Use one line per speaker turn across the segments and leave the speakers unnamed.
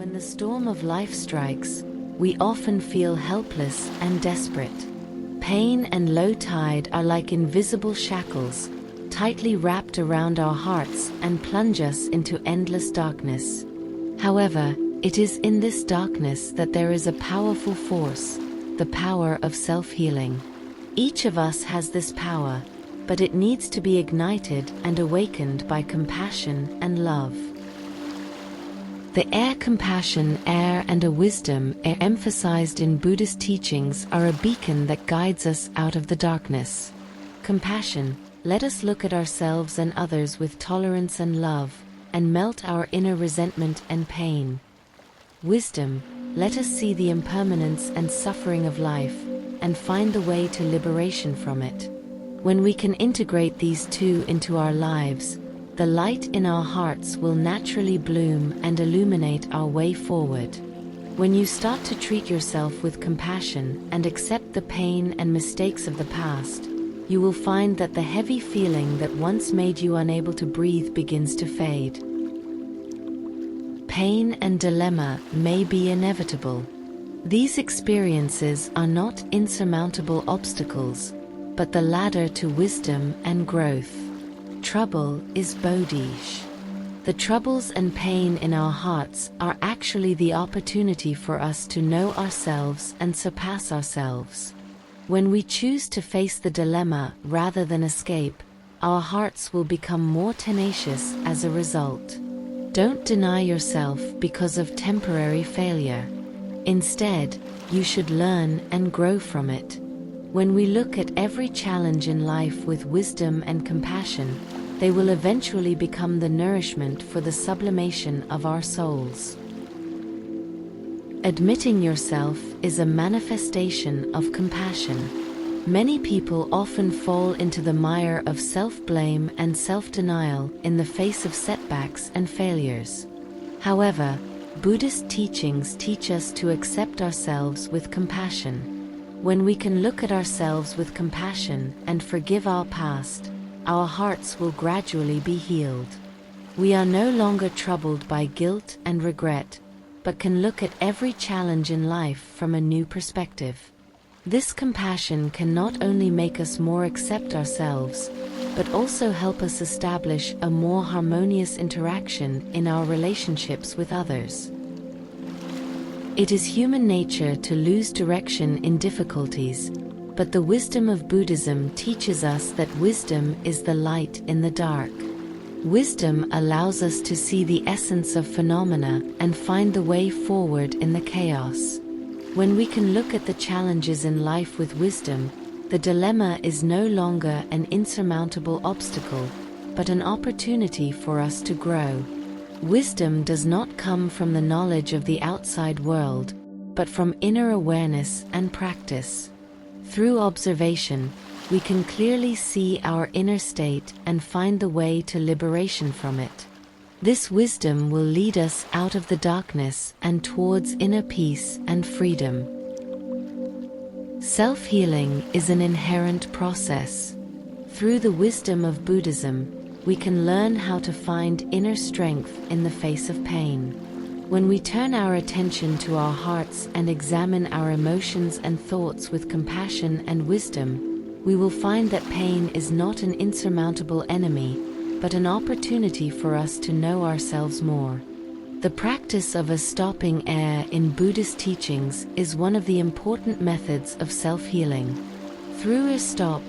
When the storm of life strikes, we often feel helpless and desperate. Pain and low tide are like invisible shackles, tightly wrapped around our hearts and plunge us into endless darkness. However, it is in this darkness that there is a powerful force, the power of self-healing. Each of us has this power, but it needs to be ignited and awakened by compassion and love. The compassion, and a wisdom emphasized in Buddhist teachings are a beacon that guides us out of the darkness. Compassion, let us look at ourselves and others with tolerance and love, and melt our inner resentment and pain. Wisdom, let us see the impermanence and suffering of life, and find the way to liberation from it. When we can integrate these two into our lives, the light in our hearts will naturally bloom and illuminate our way forward. When you start to treat yourself with compassion and accept the pain and mistakes of the past, you will find that the heavy feeling that once made you unable to breathe begins to fade. Pain and dilemma may be inevitable. These experiences are not insurmountable obstacles, but the ladder to wisdom and growth. Trouble is bodhish. The troubles and pain in our hearts are actually the opportunity for us to know ourselves and surpass ourselves. When we choose to face the dilemma rather than escape, our hearts will become more tenacious as a result. Don't deny yourself because of temporary failure. Instead, you should learn and grow from it. When we look at every challenge in life with wisdom and compassion, they will eventually become the nourishment for the sublimation of our souls. Admitting yourself is a manifestation of compassion. Many people often fall into the mire of self-blame and self-denial in the face of setbacks and failures. However, Buddhist teachings teach us to accept ourselves with compassion. When we can look at ourselves with compassion and forgive our past, our hearts will gradually be healed. We are no longer troubled by guilt and regret, but can look at every challenge in life from a new perspective. This compassion can not only make us more accept ourselves, but also help us establish a more harmonious interaction in our relationships with others. It is human nature to lose direction in difficulties, but the wisdom of Buddhism teaches us that wisdom is the light in the dark. Wisdom allows us to see the essence of phenomena and find the way forward in the chaos. When we can look at the challenges in life with wisdom, the dilemma is no longer an insurmountable obstacle, but an opportunity for us to grow. Wisdom does not come from the knowledge of the outside world, but from inner awareness and practice. Through observation, we can clearly see our inner state and find the way to liberation from it. This wisdom will lead us out of the darkness and towards inner peace and freedom. Self-healing is an inherent process. Through the wisdom of Buddhism, we can learn how to find inner strength in the face of pain. When we turn our attention to our hearts and examine our emotions and thoughts with compassion and wisdom, we will find that pain is not an insurmountable enemy, but an opportunity for us to know ourselves more. The practice of stopping in Buddhist teachings is one of the important methods of self-healing. Through a stop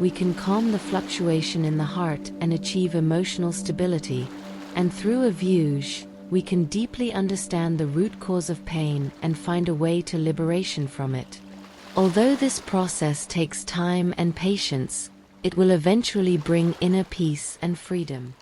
we can calm the fluctuation in the heart and achieve emotional stability, and through a vuj, we can deeply understand the root cause of pain and find a way to liberation from it. Although this process takes time and patience, it will eventually bring inner peace and freedom.